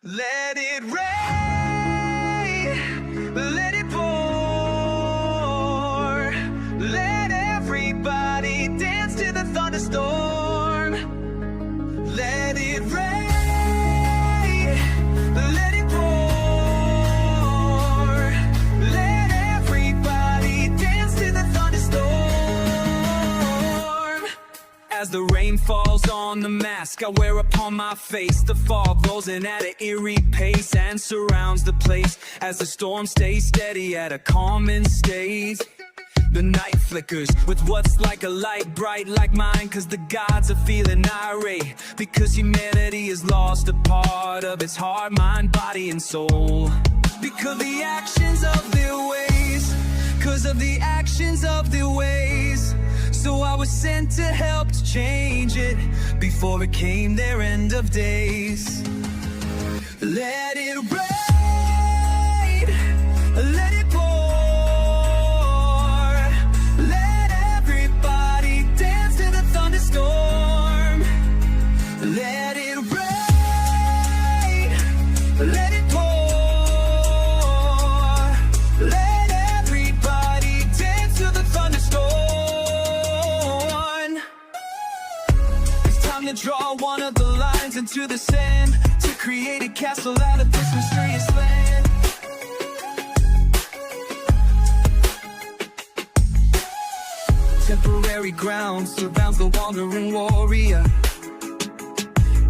Let it rain, let it pour. Let everybody dance to the thunderstorm. Let it rain, let it pour. Let everybody dance to the thunderstorm. As the rain falls on the mask I wear upon my face, the fog rolls in at an eerie pace and surrounds the place. As the storm stays steady at a common state, the night flickers with what's like a light bright like mine. Cause the gods are feeling irate, because humanity has lost a part of its heart, mind, body, and soul. Because of the actions of their ways, cause of the actions of their ways. So I was sent to help to change it before it came their end of days. Let it rain, let it pour. Let everybody dance to the thunderstorm. Let it rain, let it pour. Let everybody dance to the thunderstorm. It's time to draw one of the lines into the sand, to create a castle out of this mysterious land. Temporary ground surrounds the wandering warrior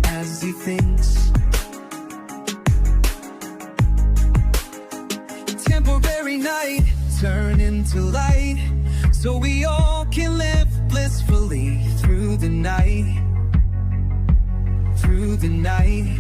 as he thinks. Temporary night turn into light, so we all can live blissfully through the night. Through the night.